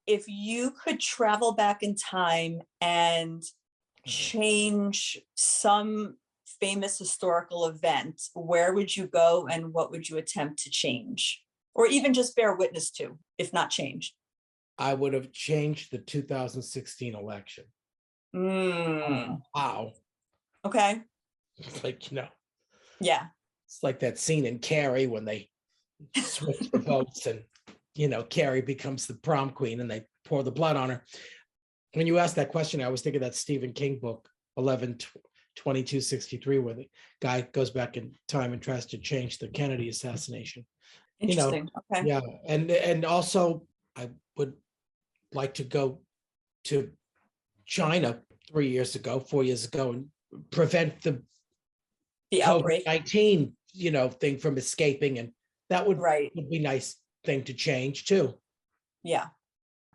if you could travel back in time and change some famous historical event, where would you go and what would you attempt to change? Or even just bear witness to, if not change? I would have changed the 2016 election. Wow. Okay. It's like, Yeah. it's like that scene in Carrie when they switch the votes and, Carrie becomes the prom queen and they pour the blood on her. When you asked that question, I was thinking that Stephen King book, 11/22/63, where the guy goes back in time and tries to change the Kennedy assassination. Interesting. Okay. Yeah. And also I would like to go to China 4 years ago, and prevent the outbreak. COVID-19, thing from escaping. And that would be nice thing to change too. Yeah.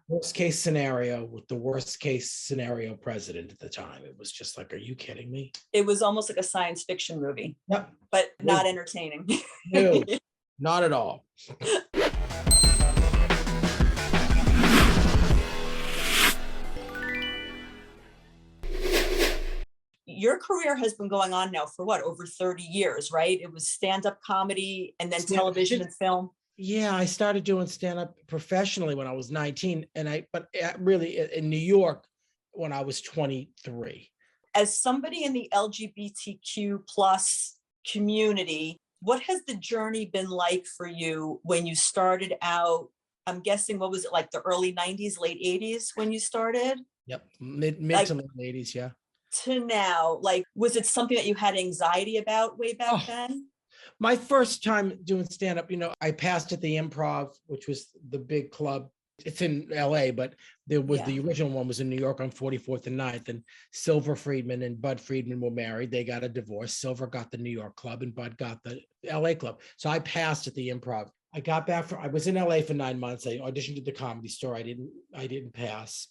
Worst case scenario with the worst case scenario president at the time. It was just like, are you kidding me? It was almost like a science fiction movie. Yep. But not entertaining. No, not at all. Your career has been going on now for over 30 years, right? It was stand-up comedy and then television and film. Yeah, I started doing stand-up professionally when I was 19, but really in New York when I was 23. As somebody in the LGBTQ plus community, what has the journey been like for you when you started out? I'm guessing, what was it, like the early 90s, late 80s when you started? Yep, mid to late 80s, yeah. To now, was it something that you had anxiety about way back then? My first time doing stand-up, I passed at the Improv, which was the big club. It's in LA, but there was the original one was in New York on 44th and 9th, and Silver Friedman and Bud Friedman were married. They got a divorce. Silver got the New York club and Bud got the LA club. So I passed at the Improv. I got back I was in LA for 9 months. I auditioned at the Comedy Store. I didn't pass.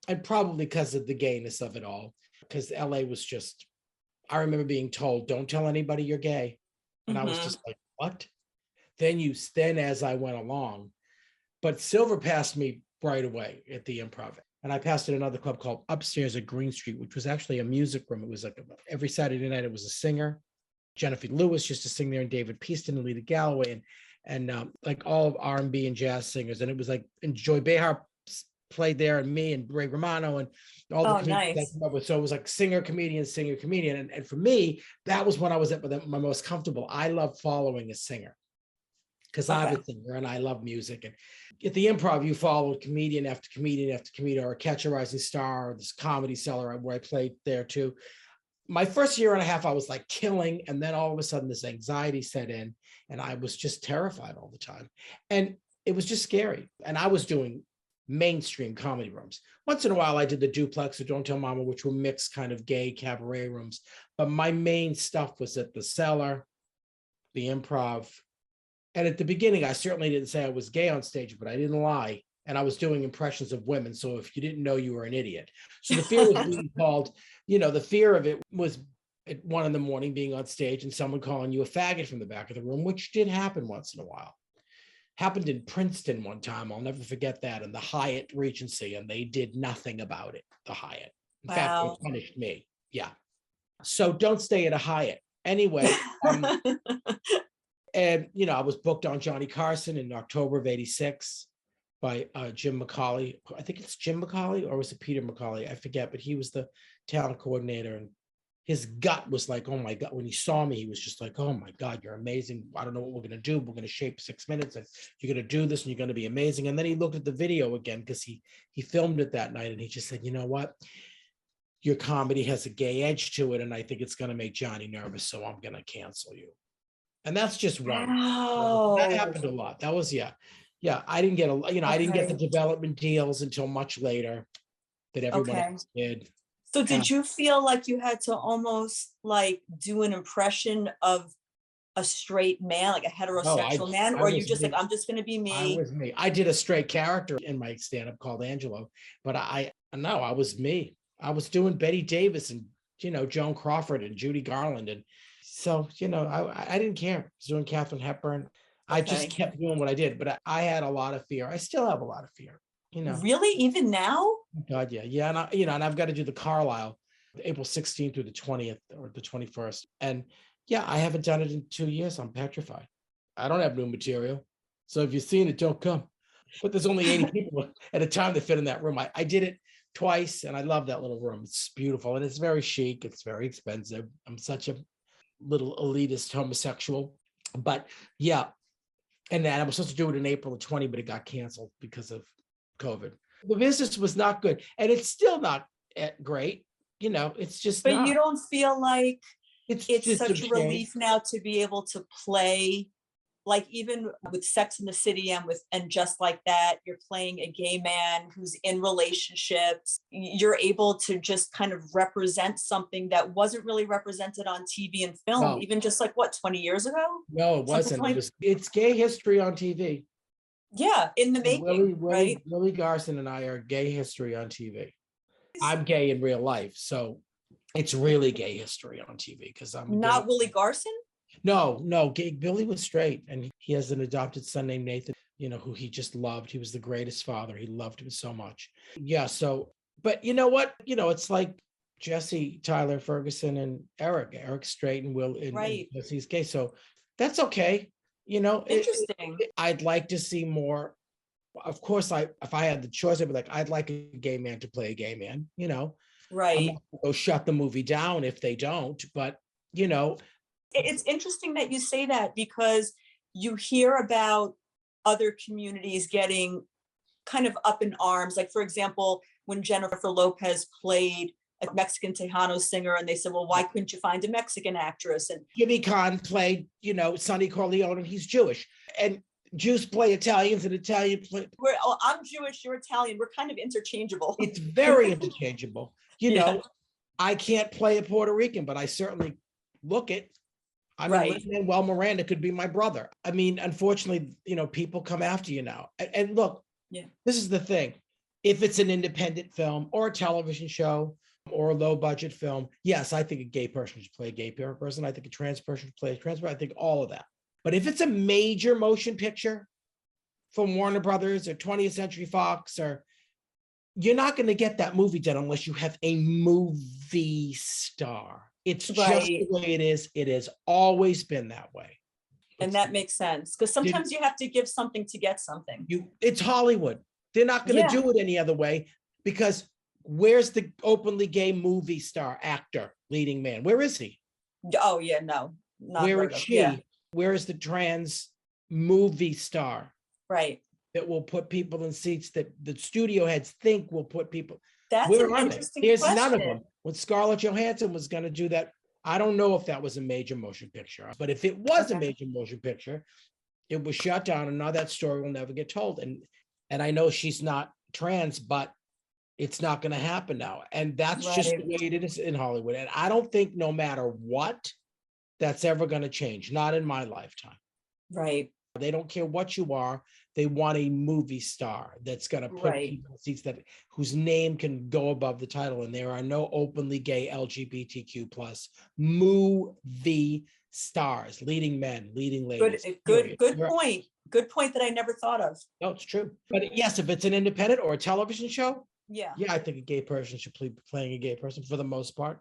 And probably because of the gayness of it all, because LA was just, I remember being told, don't tell anybody you're gay. And I was just like, what? Then as I went along, but Silver passed me right away at the Improv. And I passed at another club called Upstairs at Green Street, which was actually a music room. It was like every Saturday night, it was a singer. Jennifer Lewis used to sing there, and David Peaston and Lita Galloway, and like all of R&B and jazz singers. And it was like, and Joy Behar played there, and me and Ray Romano and all the comedians. Nice. So it was like singer, comedian. And for me, that was when I was at my most comfortable. I love following a singer because I'm a singer and I love music. And at the Improv, you followed comedian after comedian after comedian, or Catch a Rising Star, or this Comedy Cellar where I played there too. My first year and a half, I was like killing. And then all of a sudden this anxiety set in and I was just terrified all the time. And it was just scary. And I was doing mainstream comedy rooms. Once in a while, I did the Duplex or Don't Tell Mama, which were mixed kind of gay cabaret rooms. But my main stuff was at the Cellar, the Improv. And at the beginning, I certainly didn't say I was gay on stage, but I didn't lie. And I was doing impressions of women. So if you didn't know, you were an idiot. So the fear was being called, the fear of it was at 1 a.m. being on stage and someone calling you a faggot from the back of the room, which did happen once in a while. Happened in Princeton one time. I'll never forget that. And the Hyatt Regency, and they did nothing about it. The Hyatt. In fact, they punished me. Yeah. So don't stay at a Hyatt. Anyway. And, I was booked on Johnny Carson in October of 86 by Jim McCauley. I think it's Jim McCauley, or was it Peter McCauley? I forget, but he was the talent coordinator. And his gut was like, oh my God. When he saw me, he was just like, oh my God, you're amazing. I don't know what we're going to do. We're going to shape 6 minutes and you're going to do this and you're going to be amazing. And then he looked at the video again because he filmed it that night and he just said, you know what? Your comedy has a gay edge to it. And I think it's going to make Johnny nervous. So I'm going to cancel you. And that's just one. Wow. That happened a lot. That was, yeah. I didn't get I didn't get the development deals until much later that everyone else did. So did you feel like you had to almost do an impression of a straight man, like a heterosexual man, or you just I'm just going to be me? I was me. I did a straight character in my stand-up called Angelo, but I was me. I was doing Bette Davis and, Joan Crawford and Judy Garland. And so, I didn't care. I was doing Katharine Hepburn. I just kept doing what I did, but I had a lot of fear. I still have a lot of fear. you know. Really? Even now? God, yeah. Yeah. And I've got to do the Carlisle, April 16th through the 20th or the 21st. And yeah, I haven't done it in 2 years. I'm petrified. I don't have new material. So if you've seen it, don't come. But there's only 80 people at a time that fit in that room. I did it twice and I love that little room. It's beautiful and it's very chic. It's very expensive. I'm such a little elitist homosexual. But yeah. And then I was supposed to do it in April of 20, but it got canceled because of COVID. The business was not good. And it's still not great. You know, it's just But not. you don't feel like It's it's just such a relief now to be able to play, like even with Sex in the City and Just Like That, you're playing a gay man who's in relationships. You're able to just kind of represent something that wasn't really represented on TV and film, No. even just like what, 20 years ago? No, it wasn't. Like, It's gay history on TV. yeah, in the making, right? Willie Garson and I are gay history on TV. I'm gay in real life, so it's really gay history on TV because I'm not gay. Willie Garson. No, gay. Billy was straight, and he has an adopted son named Nathan. You know, who he just loved. He was the greatest father. He loved him so much. Yeah. So, but you know what? You know, it's like Jesse, Tyler, Ferguson, and Eric. Eric's straight, and and Jesse's gay. So that's okay. You know, interesting. I'd like to see more. Of course, if I had the choice, I'd be like, I'd like a gay man to play a gay man. You know, right? I'm not gonna go shut the movie down if they don't. But you know, it's interesting that you say that because you hear about other communities getting kind of up in arms. Like, for example, when Jennifer Lopez played a Mexican Tejano singer and they said, well, why couldn't you find a Mexican actress? And Jimmy Kahn played, you know, Sonny Corleone, and he's Jewish. And Jews play Italians and Italian play. I'm Jewish, you're Italian. We're kind of interchangeable. It's very interchangeable. You know, I can't play a Puerto Rican, but I certainly look it. I mean, Lin-Manuel Miranda could be my brother. I mean, unfortunately, you know, people come after you now. And look, this is the thing. If it's an independent film or a television show or a low budget film, yes, I think a gay person should play a gay person. I think a trans person should play a trans person. I think all of that. But if it's a major motion picture from Warner Brothers or 20th Century Fox, or you're not going to get that movie done unless you have a movie star. It's just the way it is. It has always been that way. And that makes sense because sometimes you have to give something to get something. It's Hollywood. They're not going to do it any other way because where's the openly gay movie star, actor, leading man? Where is he? Oh, yeah, no. Where is she? Yeah. Where is the trans movie star? Right. That will put people in seats that the studio heads think will put people. That's an interesting There's question. none of them. When Scarlett Johansson was going to do that, I don't know if that was a major motion picture, but if it was a major motion picture, it was shut down, and now that story will never get told. And I know she's not trans, but it's not going to happen now. And that's just the way it is in Hollywood. And I don't think no matter what, that's ever going to change. Not in my lifetime. Right. They don't care what you are. They want a movie star that's going to put people in seats whose name can go above the title. And there are no openly gay LGBTQ plus movie stars, leading men, leading ladies. Good point. Good point that I never thought of. No, it's true. But yes, if it's an independent or a television show, yeah, I think a gay person should be playing a gay person for the most part.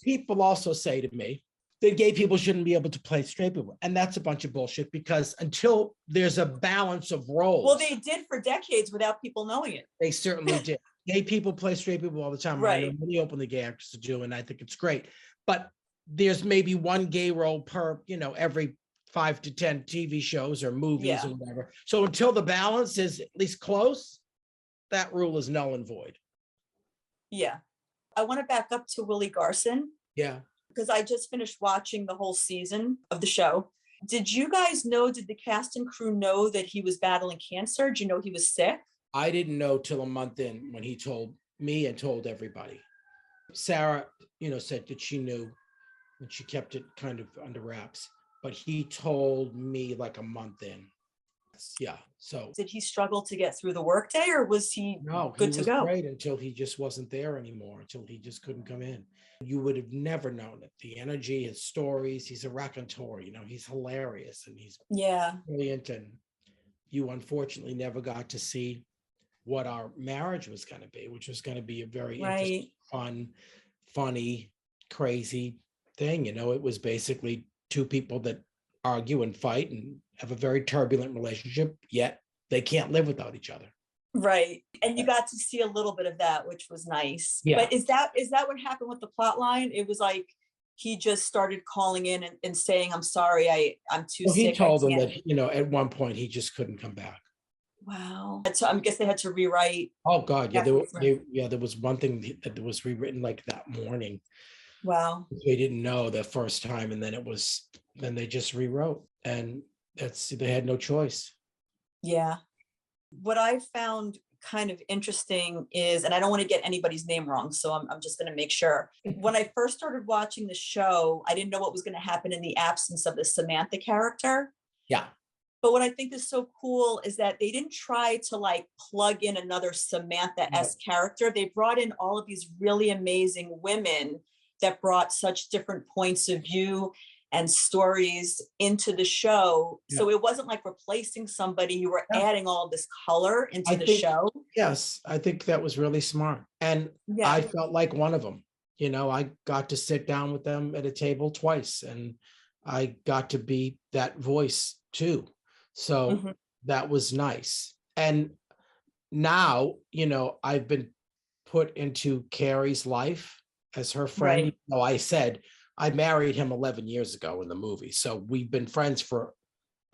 People also say to me that gay people shouldn't be able to play straight people. And that's a bunch of bullshit because until there's a balance of roles. Well, they did for decades without people knowing it. They certainly did. Gay people play straight people all the time. Right. I know many openly gay actors do, and I think it's great. But there's maybe one gay role per, every 5 to 10 TV shows or movies or whatever. So until the balance is at least close, that rule is null and void. Yeah. I want to back up to Willie Garson. Yeah. Because I just finished watching the whole season of the show. Did the cast and crew know that he was battling cancer? Did you know he was sick? I didn't know till a month in when he told me and told everybody. Sarah, said that she knew and she kept it kind of under wraps, but he told me like a month in. Yeah. So did he struggle to get through the workday or was he good to go? No, he was great until he just wasn't there anymore, until he just couldn't come in. You would have never known it. The energy, his stories, he's a raconteur, he's hilarious and he's brilliant. And you unfortunately never got to see what our marriage was going to be, which was going to be a very interesting, Right. fun, funny, crazy thing. You know, it was basically two people that argue and fight and have a very turbulent relationship, yet they can't live without each other. Right. And you got to see a little bit of that, which was nice. Yeah. But is that what happened with the plot line? It was like he just started calling in and saying, I'm sorry, I'm too Well, sick. he told I them can't. that, you know, at one point he just couldn't come back. Wow. So I guess they had to rewrite. Oh God, yeah, everything. there was one thing that was rewritten like that morning. Wow. They didn't know the first time, and then they just rewrote, and they had no choice. Yeah. What I found kind of interesting is, and I don't want to get anybody's name wrong, so I'm just going to make sure. When I first started watching the show, I didn't know what was going to happen in the absence of the Samantha character. Yeah. But what I think is so cool is that they didn't try to like plug in another Samantha-esque character. They brought in all of these really amazing women that brought such different points of view and stories into the show. Yeah. So it wasn't like replacing somebody. You were adding all this color into the show. Yes, I think that was really smart. And I felt like one of them. You know, I got to sit down with them at a table twice, and I got to be that voice too. So that was nice. And now, you know, I've been put into Carrie's life as her friend. Right. You know, I said I married him 11 years ago in the movie. So we've been friends for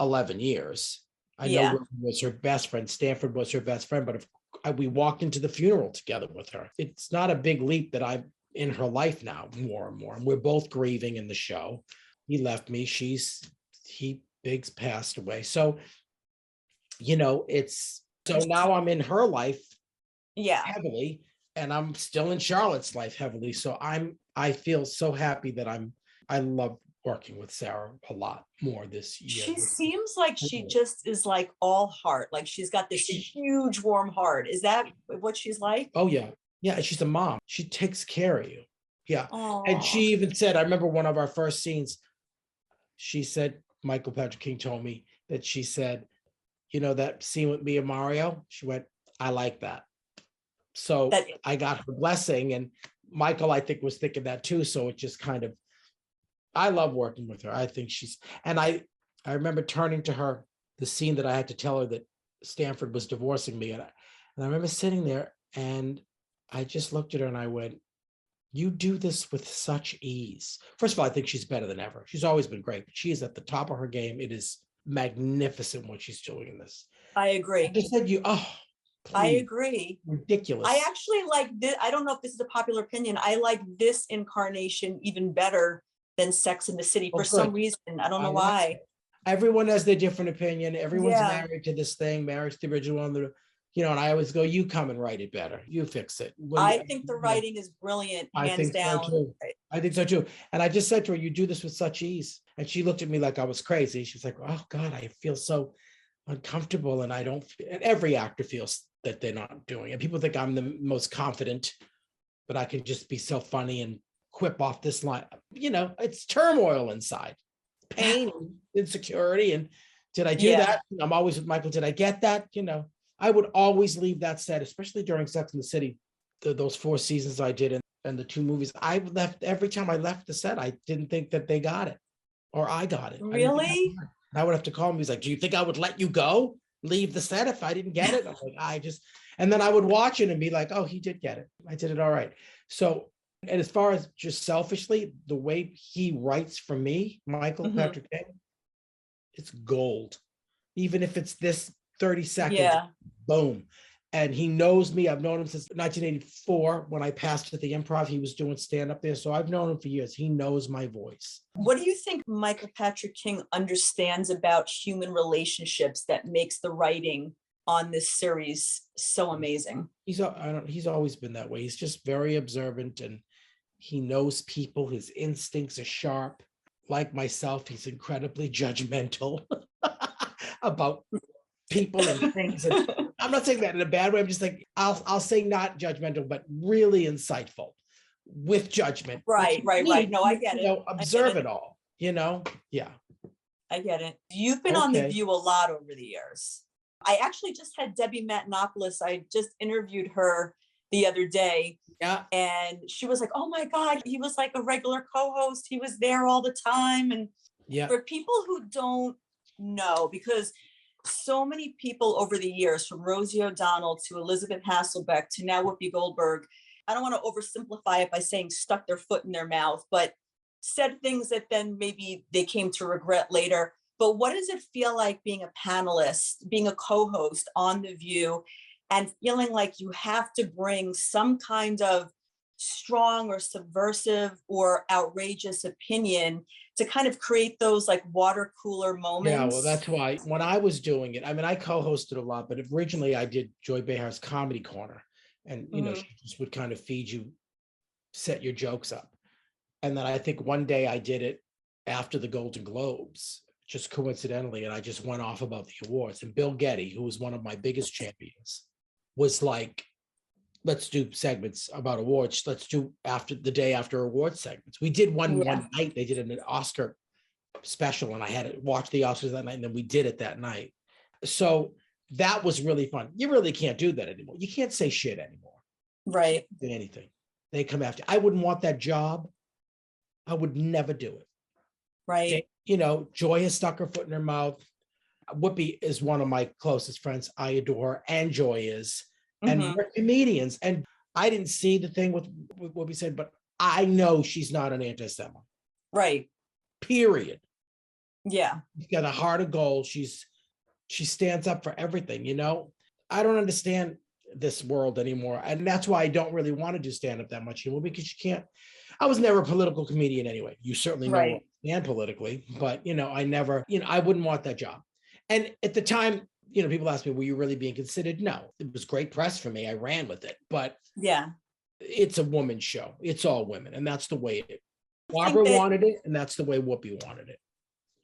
11 years. I know Willie was her best friend. Stanford was her best friend, but we walked into the funeral together with her. It's not a big leap that I'm in her life now more and more. And we're both grieving in the show. He left me. Biggs passed away. So, you know, so now I'm in her life heavily, and I'm still in Charlotte's life heavily. So I feel so happy that I love working with Sarah a lot more this year. She seems like she just is like all heart. Like she's got this huge warm heart. Is that what she's like? Oh yeah. Yeah. She's a mom. She takes care of you. Yeah. Aww. And she even said, I remember one of our first scenes, she said, Michael Patrick King told me that she said, you know, that scene with me and Mario, she went, I like that. So I got her blessing, and Michael, I think, was thinking that too. So it just kind of, I love working with her. I think and I remember turning to her, the scene that I had to tell her that Stanford was divorcing me. And I remember sitting there, and I just looked at her and I went, you do this with such ease. First of all, I think she's better than ever. She's always been great, but she is at the top of her game. It is magnificent what she's doing in this. I agree. I just said please. I agree. Ridiculous. I actually like this. I don't know if this is a popular opinion. I like this incarnation even better than Sex and the City for some reason. I don't know why. Everyone has their different opinion. Everyone's married to this thing, married to the original one. You know, and I always go, you come and write it better. You fix it. I think the writing is brilliant, hands down. So too. I think so too. And I just said to her, you do this with such ease. And she looked at me like I was crazy. She was like, oh God, I feel so uncomfortable. And and every actor feels that they're not doing it. People think I'm the most confident, but I can just be so funny and quip off this line. You know, it's turmoil inside, pain, insecurity. And did I do that? I'm always with Michael. Did I get that? You know, I would always leave that set, especially during Sex and the City, those 4 seasons I did and the 2 movies. I left, every time I left the set, I didn't think that they got it or I got it. Really? I would have to call him. He's like, do you think I would let you go? Leave the set if I didn't get it? I'm like, and then I would watch it and be like, oh, he did get it. I did it all right. So, and as far as just selfishly, the way he writes for me, Michael Patrick King, it's gold. Even if it's this 30 seconds, boom. And he knows me. I've known him since 1984 when I passed at the Improv. He was doing stand-up there. So I've known him for years. He knows my voice. What do you think Michael Patrick King understands about human relationships that makes the writing on this series so amazing? He's always been that way. He's just very observant, and he knows people. His instincts are sharp. Like myself, he's incredibly judgmental about people and things. And I'm not saying that in a bad way. I'm just like, I'll say not judgmental, but really insightful with judgment. Right. No, I get it. Observe it all, you know? Yeah. I get it. You've been on The View a lot over the years. I actually just had Debbie Matenopoulos. I just interviewed her the other day. Yeah. And she was like, oh my God, he was like a regular co-host. He was there all the time. And for people who don't know, because so many people over the years, from Rosie O'Donnell to Elizabeth Hasselbeck to now Whoopi Goldberg, I don't want to oversimplify it by saying stuck their foot in their mouth, but said things that then maybe they came to regret later. But what does it feel like being a panelist, being a co-host on The View, and feeling like you have to bring some kind of strong or subversive or outrageous opinion to kind of create those like water cooler moments? Yeah, well, that's why when I was doing it, I mean, I co-hosted a lot, but originally I did Joy Behar's Comedy Corner. And, you know, she just would kind of feed you, set your jokes up. And then I think one day I did it after the Golden Globes, just coincidentally, and I just went off about the awards. And Bill Getty, who was one of my biggest champions, was like, let's do segments about awards. Let's do after the day after awards segments. We did one night. They did an Oscar special, and I had to watch the Oscars that night, and then we did it that night. So that was really fun. You really can't do that anymore. You can't say shit anymore. Right. Anything. They come after. I wouldn't want that job. I would never do it. Right. They, you know, Joy has stuck her foot in her mouth. Whoopi is one of my closest friends. I adore her, and Joy is. And we're comedians. And I didn't see the thing with what we said, but I know she's not an anti-Semite. Right. Period. Yeah. She's got a heart of gold. She stands up for everything, you know? I don't understand this world anymore. And that's why I don't really want to do stand-up that much anymore, because you can't. I was never a political comedian anyway. You certainly know where I stand politically, but, you know, I never, you know, I wouldn't want that job. And at the time, you know, people ask me, were you really being considered? No, it was great press for me. I ran with it, but it's a woman's show. It's all women. And that's the way it, Barbara wanted it. And that's the way Whoopi wanted it.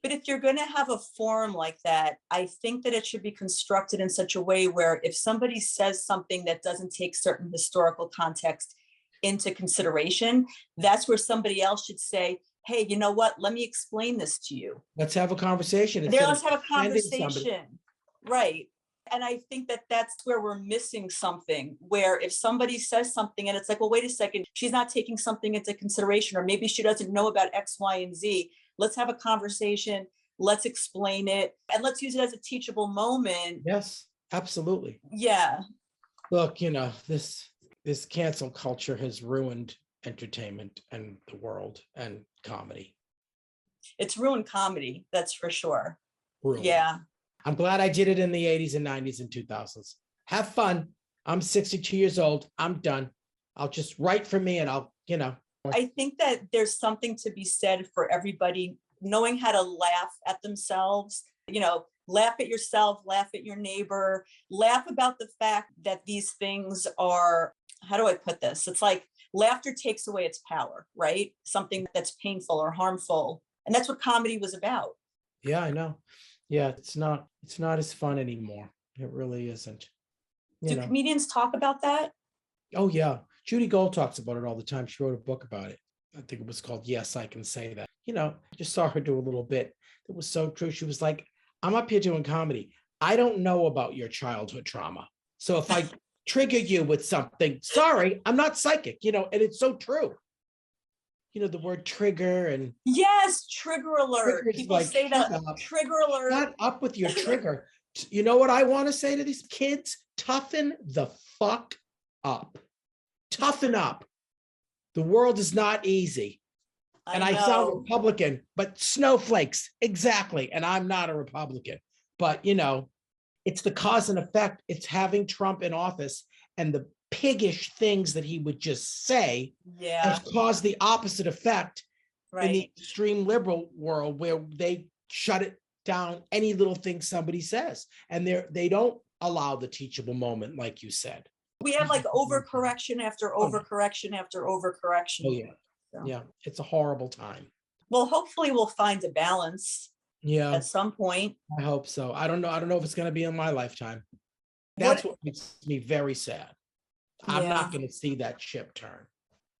But if you're going to have a forum like that, I think that it should be constructed in such a way where if somebody says something that doesn't take certain historical context into consideration, that's where somebody else should say, hey, you know what? Let me explain this to you. Let's have a conversation. Let's have a conversation. Right. And I think that that's where we're missing something, where if somebody says something and it's like, well, wait a second, she's not taking something into consideration, or maybe she doesn't know about X, Y, and Z. Let's have a conversation. Let's explain it. And let's use it as a teachable moment. Yes, absolutely. Yeah. Look, you know, this cancel culture has ruined entertainment and the world and comedy. It's ruined comedy. That's for sure. Ruined. Yeah. I'm glad I did it in the 80s and 90s and 2000s. Have fun. I'm 62 years old. I'm done. I'll just write for me and I'll, you know. I think that there's something to be said for everybody knowing how to laugh at themselves, you know, laugh at yourself, laugh at your neighbor, laugh about the fact that these things are, how do I put this? It's like laughter takes away its power, right? Something that's painful or harmful. And that's what comedy was about. Yeah, I know. Yeah, it's not as fun anymore. It really isn't. Do comedians talk about that? Oh, yeah. Judy Gold talks about it all the time. She wrote a book about it. I think it was called Yes, I Can Say That. You know, I just saw her do a little bit. It was so true. She was like, I'm up here doing comedy. I don't know about your childhood trauma. So if I trigger you with something, sorry, I'm not psychic, you know, and it's so true. You know, the word trigger and yes, trigger alert. People like, say that trigger alert. Shut up with your trigger. You know what I want to say to these kids? Toughen the fuck up. Toughen up. The world is not easy. I sound Republican, but snowflakes, exactly. And I'm not a Republican. But, you know, it's the cause and effect. It's having Trump in office and the piggish things that he would just say has caused the opposite effect in the extreme liberal world, where they shut it down any little thing somebody says, and they don't allow the teachable moment, like you said. We have like overcorrection after overcorrection after overcorrection. Oh yeah. So. Yeah, it's a horrible time. Well, hopefully we'll find a balance at some point. I hope so. I don't know if it's going to be in my lifetime. That's what makes me very sad. I'm not going to see that ship turn.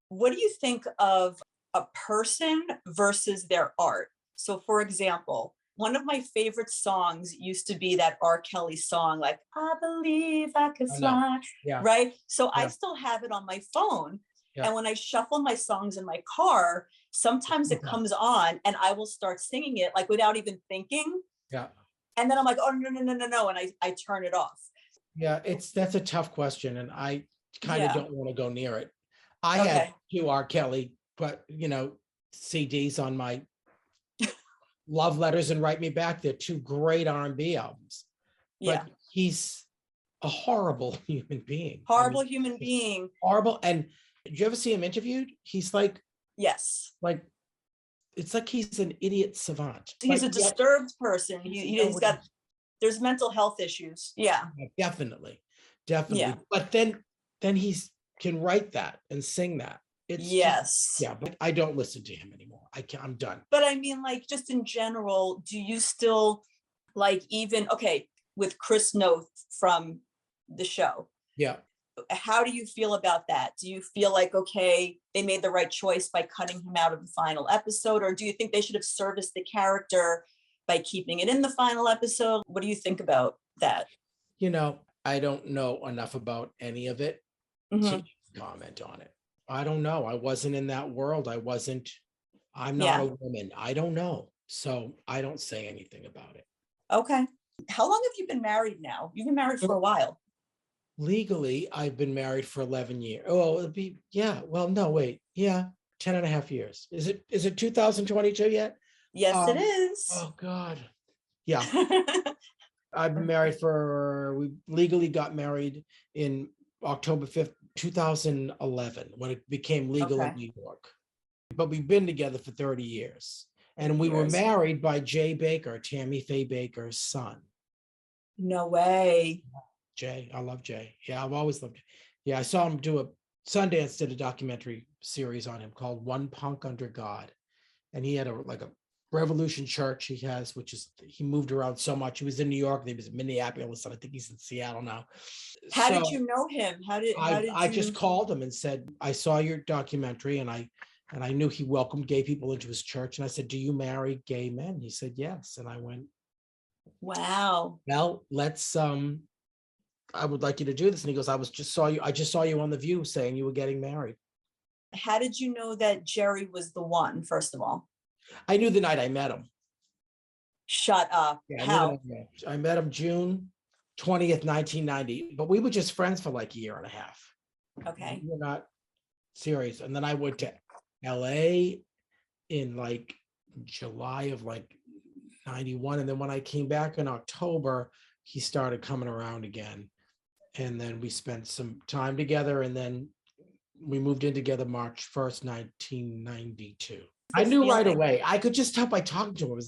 What do you think of a person versus their art? So for example, One of my favorite songs used to be that R. Kelly song, like, I believe I could I know. fly, Yeah. right? So I Yeah. still have it on my phone. Yeah. And when I shuffle my songs in my car, sometimes it comes on and I will start singing it like without even thinking. Yeah. And then I'm like, oh, no. And I turn it off. Yeah, that's a tough question. And I kind of Yeah. don't want to go near it. I Okay. had 2 R. Kelly, but CDs on my Love Letters and Write Me Back. They're 2 great R&B albums. Yeah. But he's a horrible human being. Horrible human being. Horrible. And did you ever see him interviewed? He's like, yes. Like, it's like he's an idiot savant. He's a disturbed person. He's got, there's mental health issues. Yeah. Definitely. Definitely. Yeah. But then he's can write that and sing that. It's yes. Yeah, but I don't listen to him anymore. I'm done. But I mean, like, just in general, do you still like, even, okay, with Chris Noth from the show? Yeah. How do you feel about that? Do you feel like, okay, they made the right choice by cutting him out of the final episode? Or do you think they should have serviced the character by keeping it in the final episode? What do you think about that? I don't know enough about any of it to comment on it. I don't know. I wasn't in that world. I'm not a woman. I don't know. So I don't say anything about it. Okay. How long have you been married now? You've been married for a while. Legally, I've been married for 11 years. Oh, it'll be, yeah. Well, no, wait. Yeah. 10 and a half years. Is it 2022 yet? Yes, it is. Oh God. Yeah. I've been married we legally got married in October 5th, 2011, when it became legal in New York. But we've been together for 30 years. And we were married by Jay Baker, Tammy Faye Baker's son. No way. Jay, I love Jay. Yeah, I've always loved Jay. Yeah, I saw him do Sundance did a documentary series on him called One Punk Under God. And he had a Revolution Church he has, he moved around so much. He was in New York, he was in Minneapolis, and I think he's in Seattle now. How did you know him? I just called him and said, I saw your documentary and I knew he welcomed gay people into his church. And I said, do you marry gay men? He said, yes. And I went, wow. Well, I would like you to do this. And he goes, I just saw you on The View saying you were getting married. How did you know that Jerry was the one, first of all? I knew the night I met him. Shut up. Yeah, how? I met him June 20th, 1990, but we were just friends for like a year and a half. Okay. We're not serious. And then I went to LA in like July of like 91. And then when I came back in October, he started coming around again. And then we spent some time together. And then we moved in together March 1st, 1992. I knew right away. I could just tell by talking to him.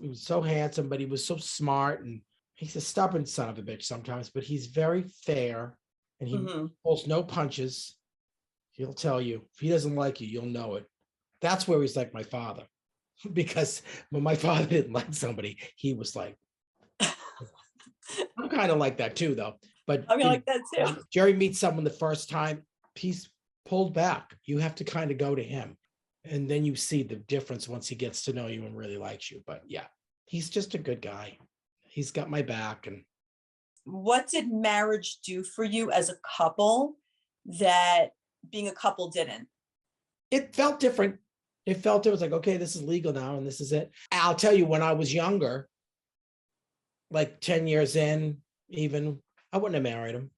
He was so handsome, but he was so smart. And he's a stubborn son of a bitch sometimes, but he's very fair. And he pulls no punches. He'll tell you, if he doesn't like you, you'll know it. That's where he's like my father. Because when my father didn't like somebody, he was like, I'm kind of like that too, though. But I'm like that too. Jerry meets someone the first time, he's pulled back. You have to kind of go to him. And then you see the difference once he gets to know you and really likes you. But yeah, he's just a good guy. He's got my back. And what did marriage do for you as a couple that being a couple didn't? It felt different. It was like, okay, this is legal now and this is it. I'll tell you, when I was younger, like 10 years in, even, I wouldn't have married him.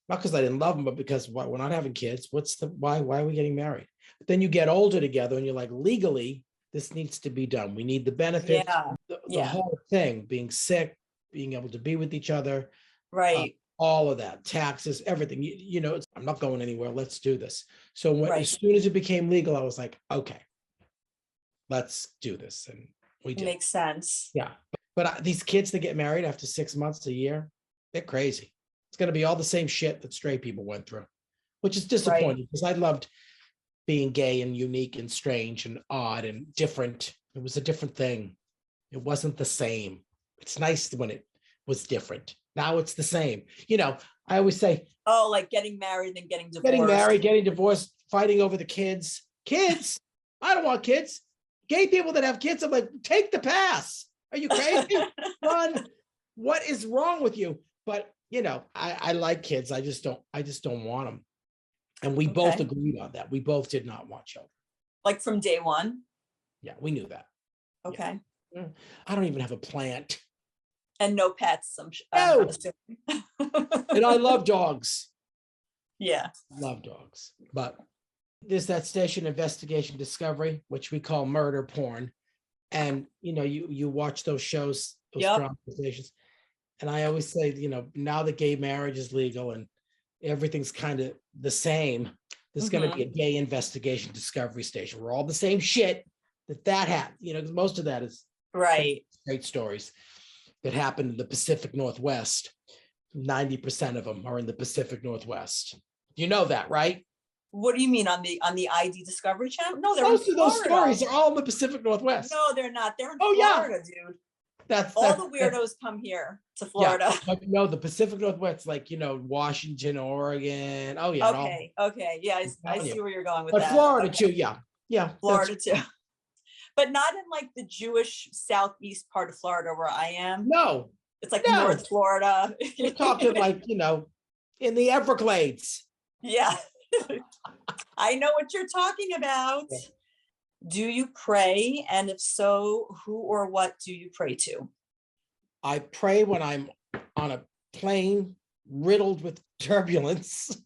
Not because I didn't love him, but because we're not having kids. Why are we getting married? But then you get older together and you're like, legally, this needs to be done. We need the benefits, the whole thing, being sick, being able to be with each other. Right. All of that, taxes, everything, I'm not going anywhere. Let's do this. So as soon as it became legal, I was like, okay, let's do this. And we did. Makes sense. Yeah. But these kids that get married after 6 months, a year, they're crazy. It's going to be all the same shit that straight people went through, which is disappointing because I loved being gay and unique and strange and odd and different. It was a different thing. It wasn't the same. It's nice when it was different. Now it's the same. I always say, oh, like getting married and getting divorced. Getting married, getting divorced, fighting over the kids. Kids? I don't want kids. gay people that have kids, I'm like, take the pass. Are you crazy? Run. What is wrong with you? But I like kids. I just don't want them. And we both agreed on that. We both did not want children. Like from day one? Yeah, we knew that. Okay. Yeah. I don't even have a plant. And no pets. I'm No. assuming. And I love dogs. Yeah. Love dogs. But there's that station, Investigation Discovery, which we call murder porn. And you watch those shows, those drama stations. And I always say, now that gay marriage is legal and everything's kind of the same, there's going to be a gay investigation discovery station where all the same shit that happened, because most of that is right. Great stories that happened in the Pacific Northwest. 90% of them are in the Pacific Northwest. You know that, right? What do you mean on the ID Discovery Channel? No, they're most in of those Florida. stories are all in the Pacific Northwest. No, they're not. They're in Florida, dude. All the weirdos come here to Florida. Yeah, but no, the Pacific Northwest, like Washington, Oregon. Oh yeah. Okay. Yeah, I see where you're going with but that. But Florida too, yeah. Florida too. But not in like the Jewish southeast part of Florida where I am. No. It's like North Florida. You're talking like, in the Everglades. Yeah. I know what you're talking about. Yeah. Do you pray? And if so, who or what do you pray to? I pray when I'm on a plane riddled with turbulence.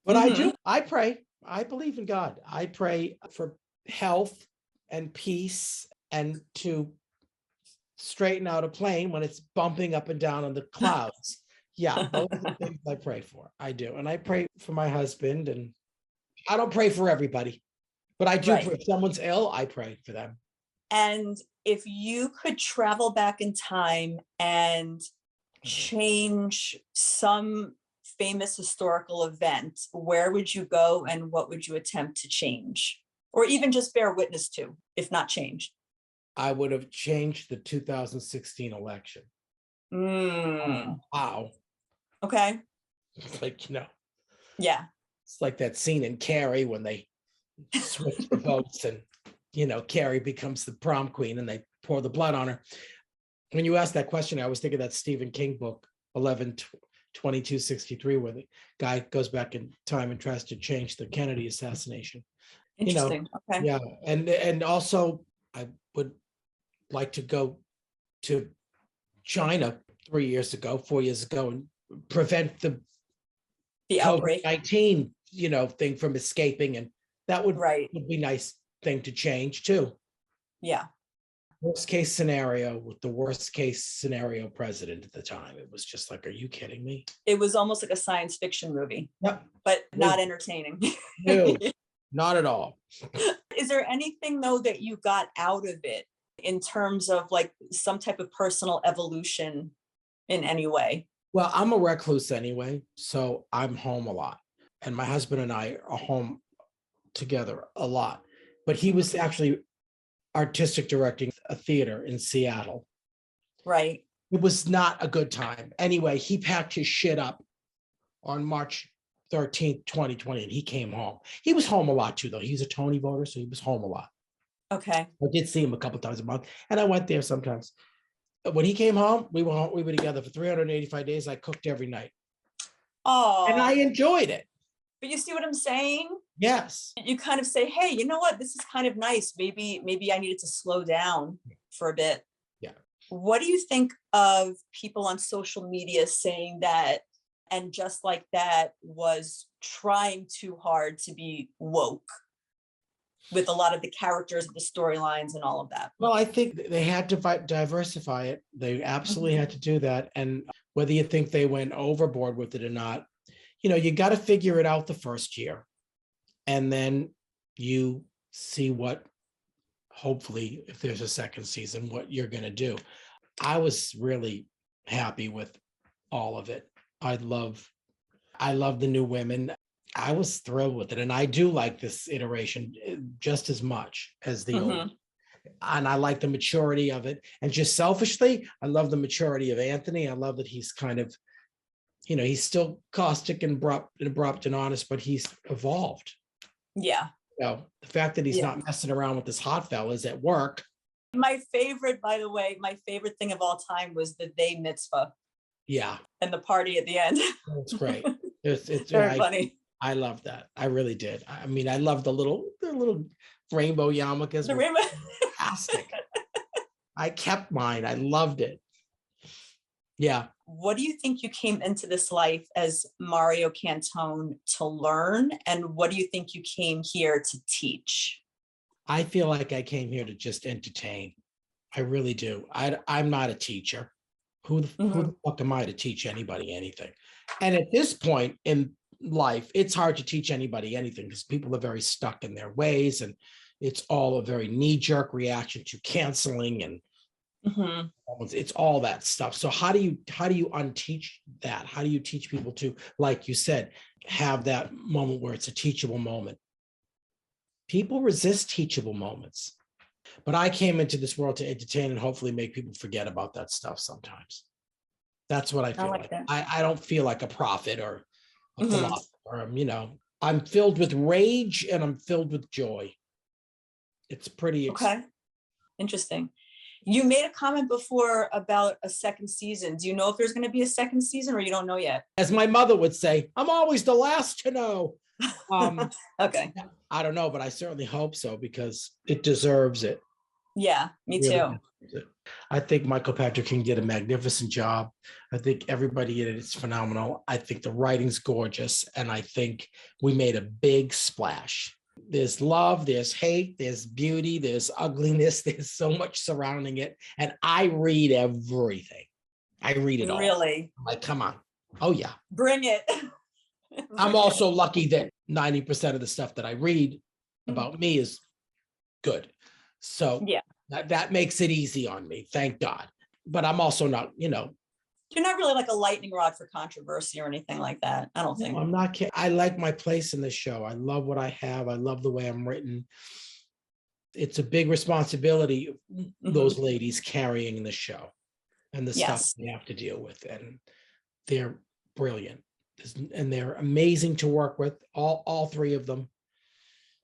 But I pray. I believe in God. I pray for health and peace and to straighten out a plane when it's bumping up and down on the clouds. Yeah, those are the things I pray for. I do. And I pray for my husband, and I don't pray for everybody, but I do. If someone's ill, I pray for them. And if you could travel back in time and change some famous historical event, where would you go and what would you attempt to change? Or even just bear witness to, if not change? I would have changed the 2016 election. Wow. Okay. It's like, yeah. It's like that scene in Carrie when they switch the votes and, Carrie becomes the prom queen and they pour the blood on her. When you asked that question, I was thinking that Stephen King book, 11/22/63, where the guy goes back in time and tries to change the Kennedy assassination. Interesting. Okay. Yeah. And also I would like to go to China 4 years ago and prevent the outbreak COVID-19, thing from escaping. And that would be nice thing to change too. Yeah. Worst case scenario with the worst case scenario president at the time. It was just like, are you kidding me? It was almost like a science fiction movie. Yep. But not entertaining. No, not at all. Is there anything though that you got out of it in terms of like some type of personal evolution in any way? Well, I'm a recluse anyway, so I'm home a lot. And my husband and I are home together a lot. But he was actually artistic directing a theater in Seattle. Right. It was not a good time. Anyway, he packed his shit up on March 13th, 2020, and he came home. He was home a lot too, though. He's a Tony voter, so he was home a lot. Okay. I did see him a couple times a month, and I went there sometimes. When he came home, we were together for 385 days. I cooked every night. Oh. And I enjoyed it. But you see what I'm saying? Yes. You kind of say, hey, you know what? This is kind of nice. Maybe I needed to slow down for a bit. Yeah. What do you think of people on social media saying that, and just like that was trying too hard to be woke with a lot of the characters, the storylines and all of that? Well, I think they had to diversify it. They absolutely had to do that. And whether you think they went overboard with it or not, you got to figure it out the first year. And then you see what, hopefully, if there's a second season, what you're going to do. I was really happy with all of it. I love the new women. I was thrilled with it. And I do like this iteration just as much as the old. And I like the maturity of it. And just selfishly, I love the maturity of Anthony. I love that he's kind of, he's still caustic and abrupt and honest, but he's evolved. Yeah. The fact that he's Yeah. not messing around with this hot fellas at work. My favorite, by the way, my favorite thing of all time was the day mitzvah Yeah, and the party at the end. it's great. It's Very funny. I love that. I really did. I mean, I love the little rainbow yarmulkes. The Were rainbow. fantastic. I kept mine. I loved it. Yeah. What do you think you came into this life as Mario Cantone to learn? And what do you think you came here to teach? I feel like I came here to just entertain. I really do. I'm not a teacher. Who the fuck am I to teach anybody anything? And at this point in life, it's hard to teach anybody anything because people are very stuck in their ways, and it's all a very knee-jerk reaction to canceling, and it's all that stuff. So how do you unteach that? How do you teach people to, like you said, have that moment where it's a teachable moment? People resist teachable moments. But I came into this world to entertain and hopefully make people forget about that stuff sometimes. That's what I feel like. I don't feel like a prophet or a philosopher. I'm filled with rage and I'm filled with joy. It's pretty okay. Interesting. You made a comment before about a second season. Do you know if there's going to be a second season, or you don't know yet? As my mother would say, I'm always the last to know. Okay. I don't know, but I certainly hope so because it deserves it. Yeah, me too. I think Michael Patrick King did a magnificent job. I think everybody in it is phenomenal. I think the writing's gorgeous, and I think we made a big splash. There's love, there's hate, there's beauty, there's ugliness, there's so much surrounding it. And I read everything. I read it all. Really? I'm like, come on. Oh, yeah. Bring it. I'm also lucky that 90% of the stuff that I read about me is good. So yeah, that makes it easy on me. Thank God. But I'm also not, You're not really like a lightning rod for controversy or anything like that. I don't think. I'm not kidding. I like my place in the show. I love what I have. I love the way I'm written. It's a big responsibility, those ladies carrying the show and the stuff they have to deal with. And they're brilliant. And they're amazing to work with, all three of them.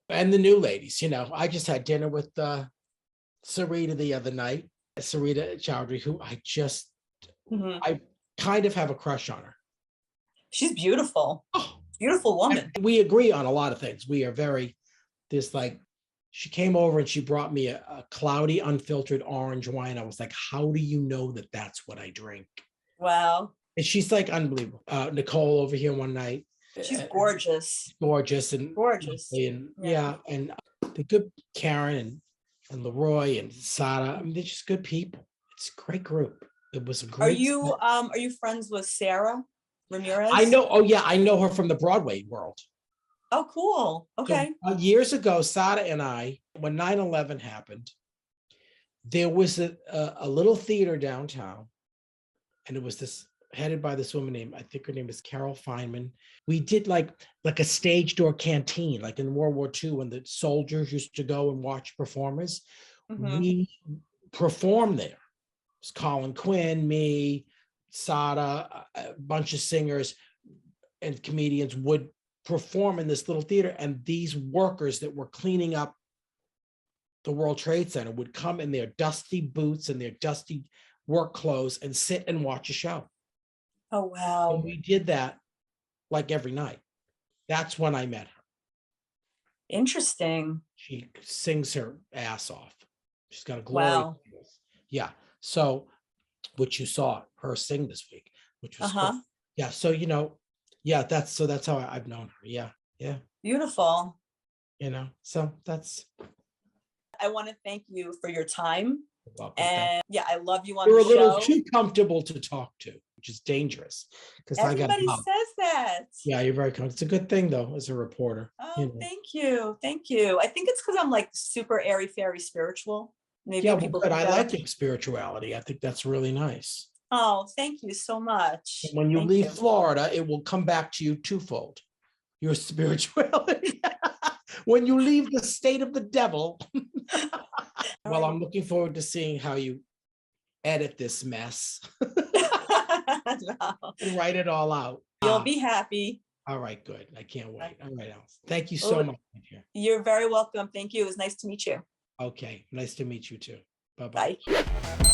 And the new ladies, I just had dinner with Sarita the other night, Sarita Chowdhury, who I kind of have a crush on her. She's beautiful. Beautiful woman. And we agree on a lot of things. We are she came over and she brought me a cloudy, unfiltered orange wine. I was like, how do you know that that's what I drink? Wow. And she's like unbelievable. Nicole over here one night. She's gorgeous. Gorgeous. And and the good Karen and Leroy and Sada. I mean, they're just good people. It's a great group. It was a great. Are you friends with Sarah Ramirez? I know. Oh yeah, I know her from the Broadway world. Oh, cool. Okay. So, years ago, Sada and I, when 9/11 happened, there was a little theater downtown, and it was this headed by this woman named, I think her name is Carol Feynman. We did like a stage door canteen, like in World War II, when the soldiers used to go and watch performers. We performed there. It was Colin Quinn, me, Sada, a bunch of singers and comedians would perform in this little theater. And these workers that were cleaning up the World Trade Center would come in their dusty boots and their dusty work clothes and sit and watch a show. Oh, wow. And we did that like every night. That's when I met her. Interesting. She sings her ass off. She's got a glorious voice. Yeah. So, which you saw her sing this week, which was cool. Yeah. So, that's how I've known her. Yeah. Yeah. Beautiful. So that's. I want to thank you for your time. Welcome. And I love you on You're the show. You're a little too comfortable to talk to, which is dangerous. Because everybody says that. Yeah, you're very comfortable. It's a good thing though, as a reporter. Oh, thank you. Thank you. I think it's because I'm like super airy fairy spiritual. Maybe people. But I like your spirituality. I think that's really nice. Oh, thank you so much. And when you leave Florida, it will come back to you twofold. Your spirituality. When you leave the state of the devil. Well, I'm looking forward to seeing how you edit this mess. No. And write it all out. You'll be happy. All right, good. I can't wait. All right, Allison. Thank you Well, so much. you're very welcome. Thank you. It was nice to meet you. Okay, nice to meet you too. Bye-bye. Bye.